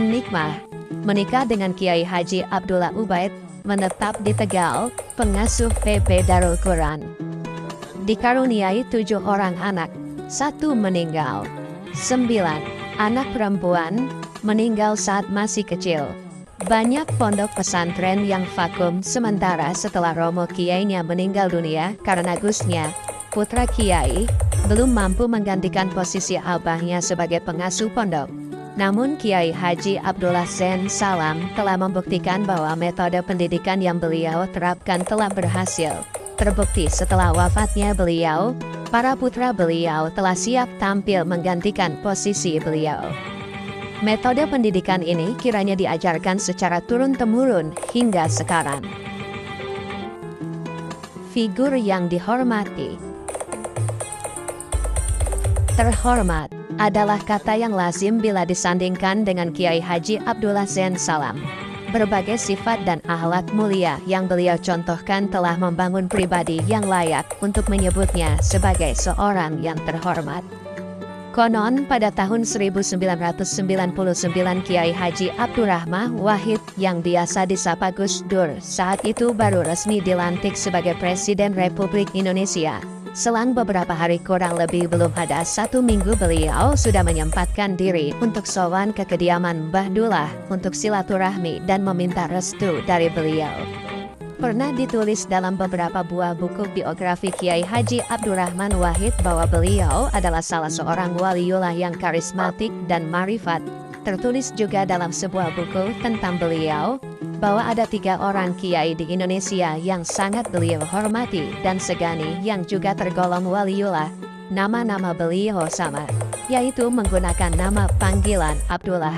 Nikmah menikah dengan Kiai Haji Abdullah Ubaid, menetap di Tegal, pengasuh PP Darul Quran. Dikaruniai 7 orang anak, 1 meninggal. 9 anak perempuan meninggal saat masih kecil. Banyak pondok pesantren yang vakum sementara setelah Romo Kiainya meninggal dunia karena Gusnya, putra Kiai, belum mampu menggantikan posisi abahnya sebagai pengasuh pondok. Namun Kiai Haji Abdullah Zain Salam telah membuktikan bahwa metode pendidikan yang beliau terapkan telah berhasil. Terbukti setelah wafatnya beliau, para putra beliau telah siap tampil menggantikan posisi beliau. Metode pendidikan ini kiranya diajarkan secara turun-temurun hingga sekarang. Figur yang dihormati. Terhormat adalah kata yang lazim bila disandingkan dengan Kiai Haji Abdullah Zain Salam. Berbagai sifat dan akhlak mulia yang beliau contohkan telah membangun pribadi yang layak untuk menyebutnya sebagai seorang yang terhormat. Konon pada tahun 1999 Kiai Haji Abdurrahman Wahid yang biasa disapa Gus Dur saat itu baru resmi dilantik sebagai Presiden Republik Indonesia. Selang beberapa hari kurang lebih belum ada 1 minggu beliau sudah menyempatkan diri untuk sowan ke kediaman Mbah Dullah untuk silaturahmi dan meminta restu dari beliau. Pernah ditulis dalam beberapa buah buku biografi Kiai Haji Abdurrahman Wahid bahwa beliau adalah salah seorang waliullah yang karismatik dan marifat. Tertulis juga dalam sebuah buku tentang beliau, bahwa ada 3 orang kiai di Indonesia yang sangat beliau hormati dan segani yang juga tergolong waliullah. Nama-nama beliau sama, yaitu menggunakan nama panggilan Abdullah,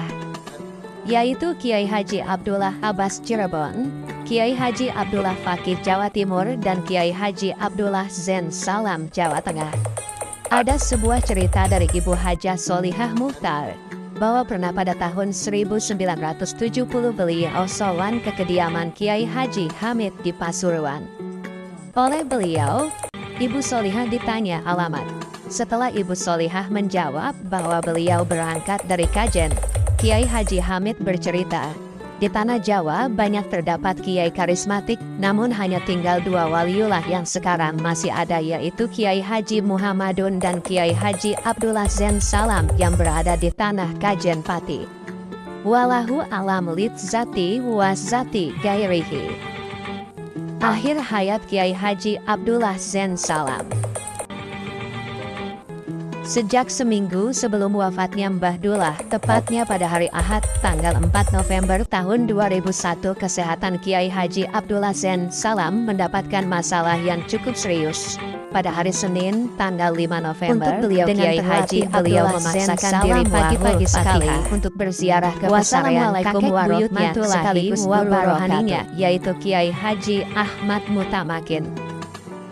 yaitu Kiai Haji Abdullah Abbas Cirebon, Kiai Haji Abdullah Fakih Jawa Timur, dan Kiai Haji Abdullah Zain Salam Jawa Tengah. Ada sebuah cerita dari Ibu Hajah Solihah Muhtar, bahwa pernah pada tahun 1970 beliau sowan ke kediaman Kiai Haji Hamid di Pasuruan. Oleh beliau, Ibu Solihah ditanya alamat. Setelah Ibu Solihah menjawab bahwa beliau berangkat dari Kajen, Kiai Haji Hamid bercerita, di tanah Jawa banyak terdapat kiai karismatik, namun hanya tinggal 2 waliullah yang sekarang masih ada, yaitu Kiai Haji Muhammadun dan Kiai Haji Abdullah Zain Salam yang berada di tanah Kajen Pati. Walahu alam lid zati wa zati gairihi. Akhir hayat Kiai Haji Abdullah Zain Salam. Sejak seminggu sebelum wafatnya Mbah Dullah, tepatnya pada hari Ahad, tanggal 4 November tahun 2001, kesehatan Kiai Haji Abdullah Zain Salam mendapatkan masalah yang cukup serius. Pada hari Senin, tanggal 5 November, untuk beliau Kiai Haji beliau memaksakan diri pagi-pagi sekali untuk berziarah ke pesantren kakek buyutnya sekaligus guru rohaninya, yaitu Kiai Haji Ahmad Mutamakin.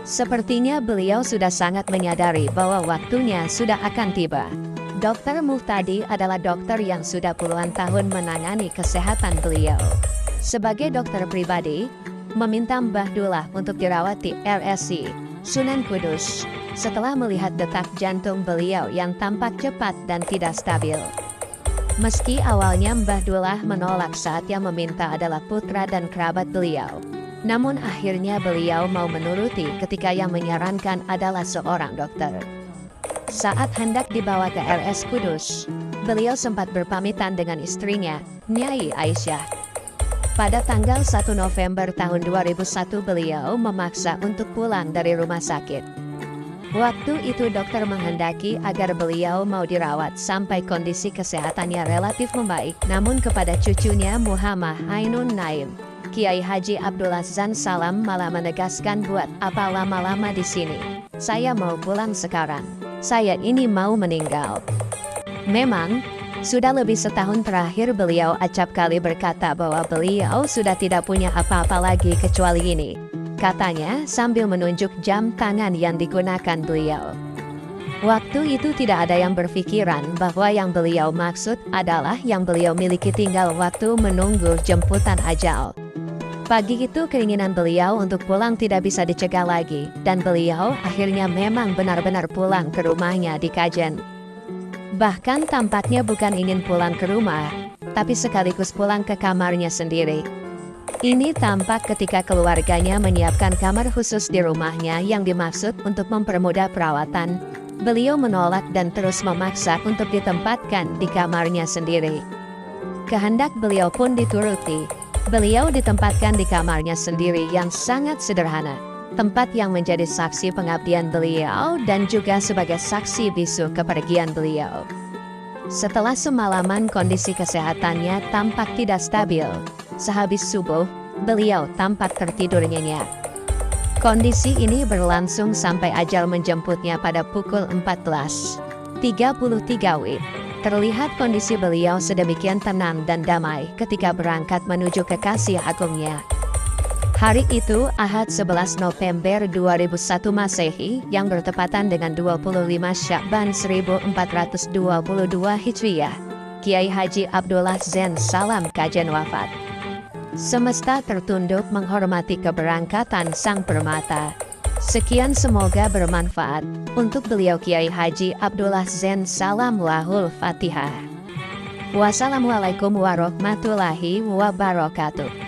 Sepertinya beliau sudah sangat menyadari bahwa waktunya sudah akan tiba. Dr. Muhtadi adalah dokter yang sudah puluhan tahun menangani kesehatan beliau. Sebagai dokter pribadi, meminta Mbah Dullah untuk dirawat di RSI Sunan Kudus setelah melihat detak jantung beliau yang tampak cepat dan tidak stabil. Meski awalnya Mbah Dullah menolak saat yang meminta adalah putra dan kerabat beliau, namun akhirnya beliau mau menuruti ketika yang menyarankan adalah seorang dokter. Saat hendak dibawa ke RS Kudus, beliau sempat berpamitan dengan istrinya, Nyai Aisyah. Pada tanggal 1 November tahun 2001 beliau memaksa untuk pulang dari rumah sakit. Waktu itu dokter menghendaki agar beliau mau dirawat sampai kondisi kesehatannya relatif membaik, namun kepada cucunya Muhammad Ainun Naim, Kiai Haji Abdullah Zain Salam malah menegaskan, buat apa lama-lama di sini. Saya mau pulang sekarang. Saya ini mau meninggal. Memang, sudah lebih setahun terakhir beliau acap kali berkata bahwa beliau sudah tidak punya apa-apa lagi kecuali ini. Katanya sambil menunjuk jam tangan yang digunakan beliau. Waktu itu tidak ada yang berpikiran bahwa yang beliau maksud adalah yang beliau miliki tinggal waktu menunggu jemputan ajal. Pagi itu keinginan beliau untuk pulang tidak bisa dicegah lagi, dan beliau akhirnya memang benar-benar pulang ke rumahnya di Kajen. Bahkan tampaknya bukan ingin pulang ke rumah, tapi sekaligus pulang ke kamarnya sendiri. Ini tampak ketika keluarganya menyiapkan kamar khusus di rumahnya yang dimaksud untuk mempermudah perawatan. Beliau menolak dan terus memaksa untuk ditempatkan di kamarnya sendiri. Kehendak beliau pun dituruti. Beliau ditempatkan di kamarnya sendiri yang sangat sederhana, tempat yang menjadi saksi pengabdian beliau dan juga sebagai saksi bisu kepergian beliau. Setelah semalaman kondisi kesehatannya tampak tidak stabil. Sehabis subuh, beliau tampak tertidur nyenyak. Kondisi ini berlangsung sampai ajal menjemputnya pada pukul 14.33 WIB. Terlihat kondisi beliau sedemikian tenang dan damai ketika berangkat menuju kekasih agungnya. Hari itu Ahad 11 November 2001 Masehi yang bertepatan dengan 25 Sya'ban 1422 Hijriah. Kiai Haji Abdullah Zain Salam Kajen wafat. Semesta tertunduk menghormati keberangkatan Sang Permata. Sekian, semoga bermanfaat untuk beliau Kiai Haji Abdullah Zain Salam. Lahul Fatihah. Wassalamualaikum warahmatullahi wabarakatuh.